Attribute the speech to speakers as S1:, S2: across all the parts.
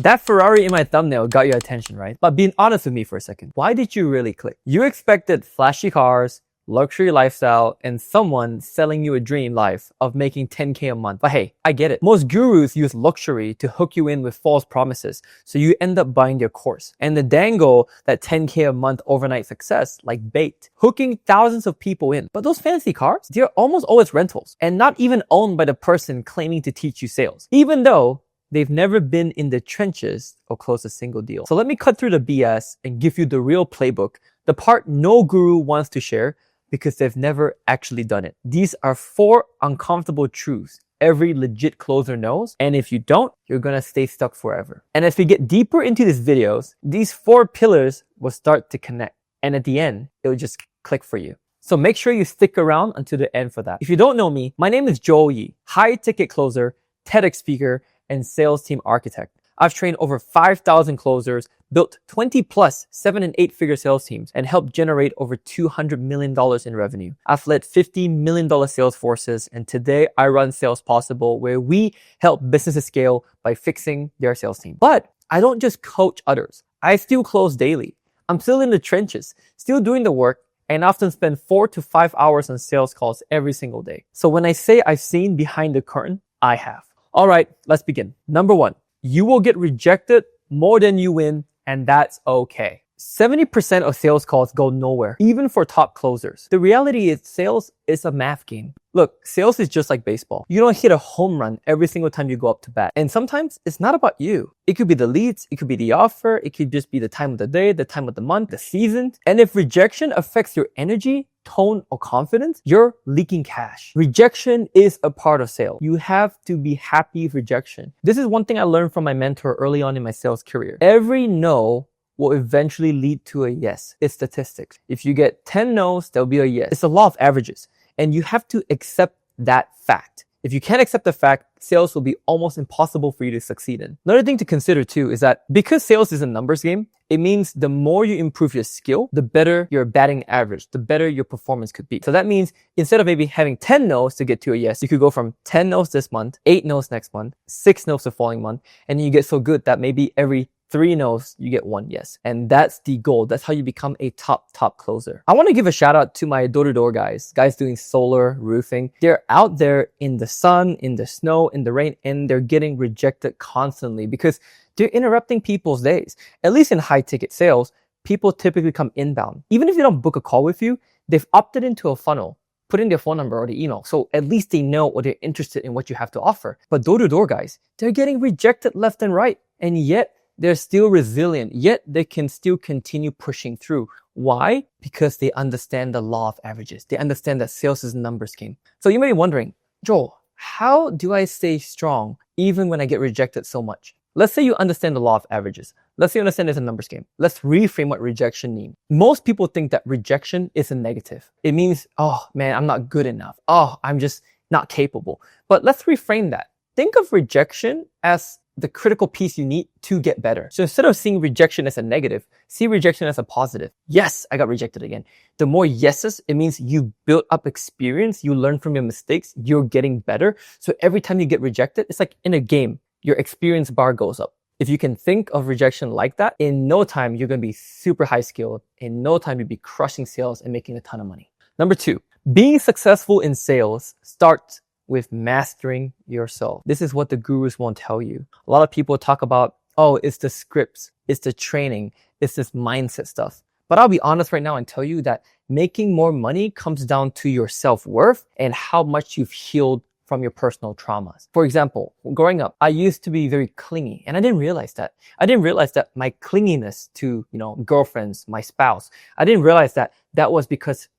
S1: That Ferrari in my thumbnail got your attention, right? But being honest with me for a second, why did you really click? You expected flashy cars, luxury lifestyle, and someone selling you a dream life of making 10K a month. But hey, I get it. Most gurus use luxury to hook you in with false promises, so you end up buying their course. And they dangle that 10K a month overnight success like bait, hooking thousands of people in. But those fancy cars, they're almost always rentals and not even owned by the person claiming to teach you sales, even though they've never been in the trenches or closed a single deal. So let me cut through the BS and give you the real playbook, the part no guru wants to share because they've never actually done it. These are 4 uncomfortable truths every legit closer knows, and if you don't, you're gonna stay stuck forever. And as we get deeper into these videos, these 4 pillars will start to connect, and at the end, it will just click for you. So make sure you stick around until the end for that. If you don't know me, my name is Joel Yee, high ticket closer, TEDx speaker, and sales team architect. I've trained over 5,000 closers, built 20 plus 7 and 8 figure sales teams, and helped generate over $200 million in revenue. I've led $50 million sales forces, and today I run Sales Possible, where we help businesses scale by fixing their sales team. But I don't just coach others. I still close daily. I'm still in the trenches, still doing the work, and often spend 4 to 5 hours on sales calls every single day. So when I say I've seen behind the curtain, I have. All right, let's begin. Number 1, you will get rejected more than you win, and that's okay. 70% of sales calls go nowhere, even for top closers. The reality is sales is a math game. Look, sales is just like baseball. You don't hit a home run every single time you go up to bat. And sometimes it's not about you. It could be the leads, it could be the offer, it could just be the time of the day, the time of the month, the season. And if rejection affects your energy, tone, or confidence, you're leaking cash. Rejection is a part of sales. You have to be happy with rejection. This is one thing I learned from my mentor early on in my sales career. Every no will eventually lead to a yes. It's statistics. If you get 10 no's, there'll be a yes. It's a law of averages. And you have to accept that fact. If you can't accept the fact, sales will be almost impossible for you to succeed in. Another thing to consider too is that because sales is a numbers game, it means the more you improve your skill, the better your batting average, the better your performance could be. So that means instead of maybe having 10 no's to get to a yes, you could go from 10 no's this month, 8 no's next month, 6 no's the following month, and then you get so good that maybe every 3 no's, you get 1 yes. And that's the goal. That's how you become a top closer. I want to give a shout out to my door-to-door guys doing solar roofing. They're out there in the sun, in the snow, in the rain, and they're getting rejected constantly because they're interrupting people's days. At least in high ticket sales, people typically come inbound. Even if they don't book a call with you, they've opted into a funnel, put in their phone number or the email. So at least they know or they're interested in what you have to offer. But door-to-door guys, they're getting rejected left and right. And yet they're still resilient, yet they can still continue pushing through. Why? Because they understand the law of averages. They understand that sales is a numbers game. So you may be wondering, Joel, how do I stay strong even when I get rejected so much? Let's say you understand the law of averages. Let's say you understand it's a numbers game. Let's reframe what rejection means. Most people think that rejection is a negative. It means, oh man, I'm not good enough. Oh, I'm just not capable. But let's reframe that. Think of rejection as the critical piece you need to get better. So instead of seeing rejection as a negative, see rejection as a positive. Yes, I got rejected again. The more yeses, it means you build up experience, you learn from your mistakes, you're getting better. So every time you get rejected, it's like in a game, your experience bar goes up. If you can think of rejection like that, in no time, you're going to be super high skilled. In no time, you'll be crushing sales and making a ton of money. Number 2, being successful in sales starts with mastering yourself. This is what the gurus won't tell you. A lot of people talk about, oh, it's the scripts, it's the training, it's this mindset stuff. But I'll be honest right now and tell you that making more money comes down to your self-worth and how much you've healed from your personal traumas. For example, growing up, I used to be very clingy and I didn't realize that. I didn't realize that my clinginess to, girlfriends, my spouse, I didn't realize that was because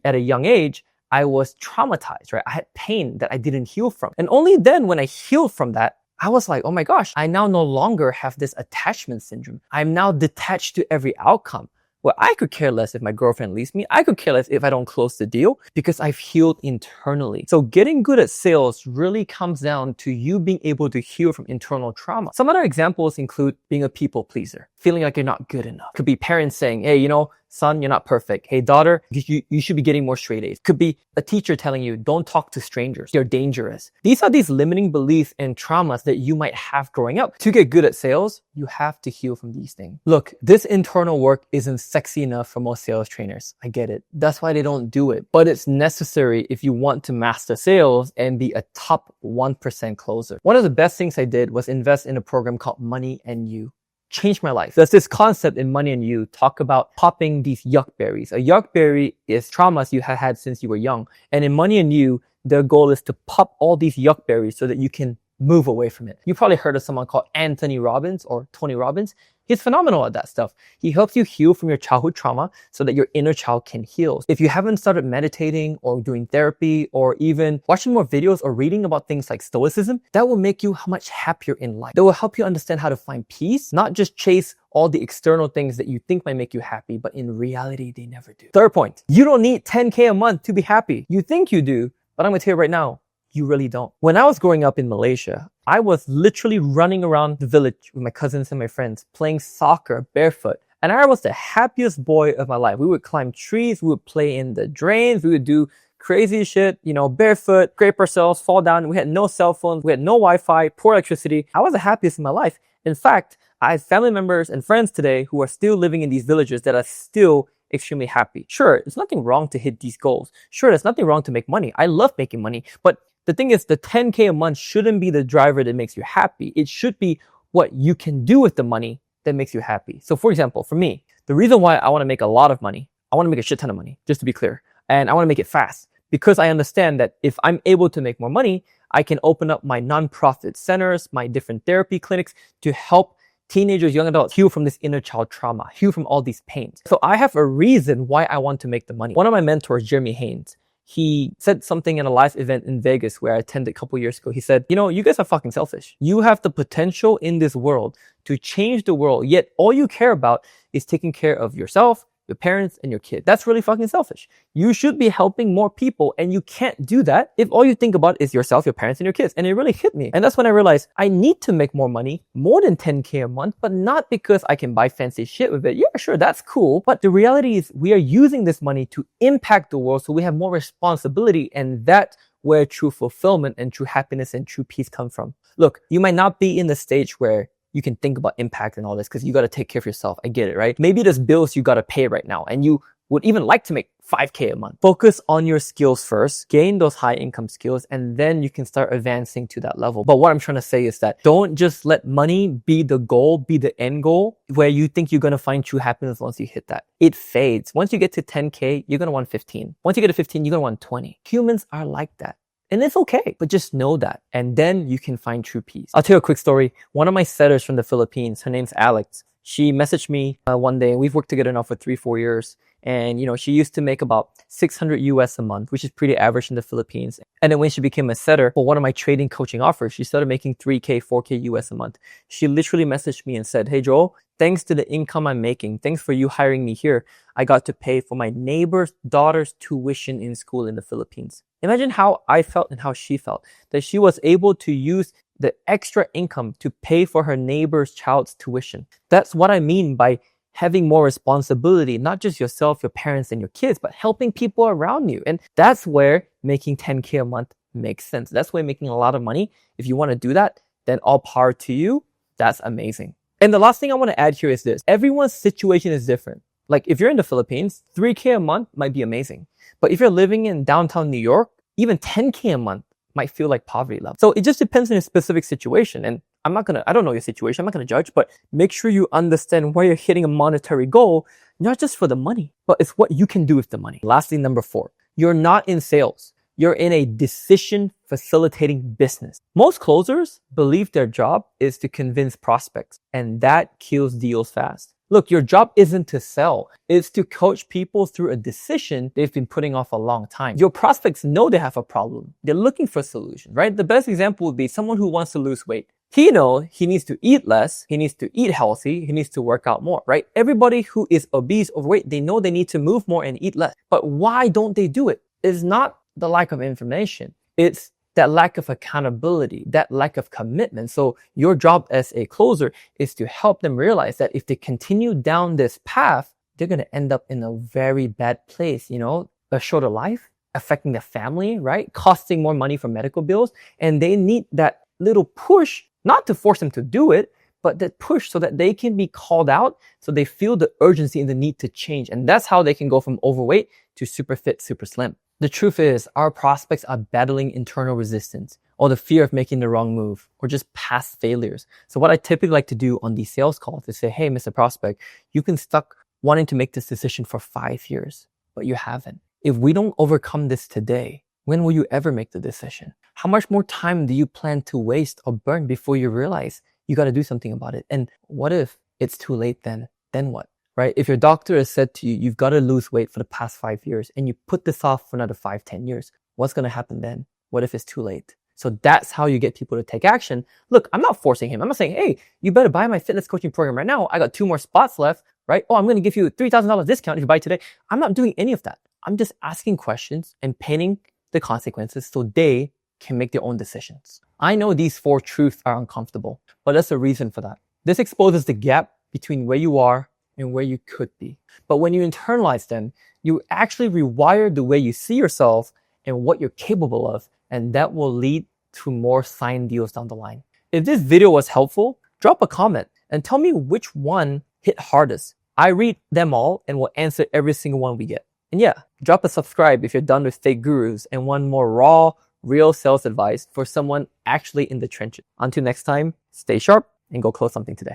S1: at a young age, I was traumatized, right? I had pain that I didn't heal from. And only then when I healed from that, I was like, oh my gosh, I now no longer have this attachment syndrome. I'm now detached to every outcome. Well, I could care less if my girlfriend leaves me. I could care less if I don't close the deal because I've healed internally. So getting good at sales really comes down to you being able to heal from internal trauma. Some other examples include being a people pleaser. feeling like you're not good enough. Could be parents saying, hey, son, you're not perfect. Hey, daughter, you should be getting more straight A's. Could be a teacher telling you, don't talk to strangers. They're dangerous. These are these limiting beliefs and traumas that you might have growing up. To get good at sales, you have to heal from these things. Look, this internal work isn't sexy enough for most sales trainers. I get it. That's why they don't do it. But it's necessary if you want to master sales and be a top 1% closer. One of the best things I did was invest in a program called Money and You. Changed my life. There's this concept in Money and You talk about popping these yuck berries. A yuck berry is traumas you have had since you were young. And in Money and You, their goal is to pop all these yuck berries so that you can move away from it. You probably heard of someone called Anthony Robbins or Tony Robbins. He's phenomenal at that stuff. He helps you heal from your childhood trauma so that your inner child can heal. If you haven't started meditating or doing therapy or even watching more videos or reading about things like stoicism, that will make you much happier in life. That will help you understand how to find peace, not just chase all the external things that you think might make you happy, but in reality, they never do. Third point, you don't need 10K a month to be happy. You think you do, but I'm gonna tell you right now, you really don't. When I was growing up in Malaysia, I was literally running around the village with my cousins and my friends, playing soccer barefoot. And I was the happiest boy of my life. We would climb trees, we would play in the drains, we would do crazy shit, barefoot, scrape ourselves, fall down. We had no cell phones, we had no Wi-Fi, poor electricity. I was the happiest in my life. In fact, I have family members and friends today who are still living in these villages that are still extremely happy. Sure, there's nothing wrong to hit these goals. Sure, there's nothing wrong to make money. I love making money, but the thing is, the 10K a month shouldn't be the driver that makes you happy. It should be what you can do with the money that makes you happy. So for example, for me, the reason why I want to make a lot of money, I want to make a shit ton of money, just to be clear. And I want to make it fast because I understand that if I'm able to make more money, I can open up my nonprofit centers, my different therapy clinics to help teenagers, young adults heal from this inner child trauma, heal from all these pains. So I have a reason why I want to make the money. One of my mentors, Jeremy Haynes, he said something in a live event in Vegas where I attended a couple years ago. He said, you guys are fucking selfish. You have the potential in this world to change the world, yet all you care about is taking care of yourself, your parents, and your kid. That's really fucking selfish. You should be helping more people, and you can't do that if all you think about is yourself, your parents, and your kids. And it really hit me. And that's when I realized I need to make more money, more than 10K a month, but not because I can buy fancy shit with it. Yeah, sure, that's cool. But the reality is we are using this money to impact the world so we have more responsibility, and that's where true fulfillment and true happiness and true peace come from. Look, you might not be in the stage where you can think about impact and all this because you got to take care of yourself. I get it, right? Maybe there's bills you got to pay right now and you would even like to make 5K a month. Focus on your skills first, gain those high income skills, and then you can start advancing to that level. But what I'm trying to say is that don't just let money be the goal, be the end goal where you think you're going to find true happiness once you hit that. It fades. Once you get to 10K, you're going to want 15. Once you get to 15, you're going to want 20. Humans are like that. And it's okay, but just know that. And then you can find true peace. I'll tell you a quick story. One of my setters from the Philippines, her name's Alex. She messaged me one day. We've worked together now for 3-4 years. And, she used to make about 600 US a month, which is pretty average in the Philippines. And then when she became a setter for one of my trading coaching offers, she started making 3K, 4K US a month. She literally messaged me and said, hey, Joel, thanks to the income I'm making, thanks for you hiring me here, I got to pay for my neighbor's daughter's tuition in school in the Philippines. Imagine how I felt and how she felt, that she was able to use the extra income to pay for her neighbor's child's tuition. That's what I mean by having more responsibility, not just yourself, your parents, and your kids, but helping people around you. And that's where making 10K a month makes sense. That's where making a lot of money. If you want to do that, then all power to you. That's amazing. And the last thing I want to add here is this. Everyone's situation is different. Like if you're in the Philippines, 3K a month might be amazing. But if you're living in downtown New York, even 10K a month might feel like poverty level. So it just depends on your specific situation. And I don't know your situation. I'm not going to judge, but make sure you understand why you're hitting a monetary goal, not just for the money, but it's what you can do with the money. Lastly, number 4, you're not in sales. You're in a decision facilitating business. Most closers believe their job is to convince prospects, and that kills deals fast. Look, your job isn't to sell. It's to coach people through a decision they've been putting off a long time. Your prospects know they have a problem. They're looking for a solution, right? The best example would be someone who wants to lose weight. He knows he needs to eat less, he needs to eat healthy, he needs to work out more, right? Everybody who is obese, overweight, they know they need to move more and eat less. But why don't they do it? It's not the lack of information. It's that lack of accountability, that lack of commitment. So your job as a closer is to help them realize that if they continue down this path, they're going to end up in a very bad place, a shorter life, affecting the family, right? Costing more money for medical bills. And they need that little push, not to force them to do it, but that push so that they can be called out, so they feel the urgency and the need to change. And that's how they can go from overweight to super fit, super slim. The truth is, our prospects are battling internal resistance, or the fear of making the wrong move, or just past failures. So what I typically like to do on these sales calls is say, hey, Mr. Prospect, you've been stuck wanting to make this decision for 5 years, but you haven't. If we don't overcome this today, when will you ever make the decision? How much more time do you plan to waste or burn before you realize you got to do something about it? And what if it's too late then? Then what? Right? If your doctor has said to you, you've got to lose weight for the past 5 years, and you put this off for another 5-10 years, what's going to happen then? What if it's too late? So that's how you get people to take action. Look, I'm not forcing him. I'm not saying, hey, you better buy my fitness coaching program right now. I got 2 more spots left, right? Oh, I'm going to give you a $3,000 discount if you buy today. I'm not doing any of that. I'm just asking questions and painting the consequences so they can make their own decisions. I know these 4 truths are uncomfortable, but there's a reason for that. This exposes the gap between where you are and where you could be. But when you internalize them, you actually rewire the way you see yourself and what you're capable of, and that will lead to more signed deals down the line. If this video was helpful, drop a comment and tell me which one hit hardest. I read them all and will answer every single one we get. And yeah, drop a subscribe if you're done with fake gurus and want more raw, real sales advice for someone actually in the trenches. Until next time, stay sharp and go close something today.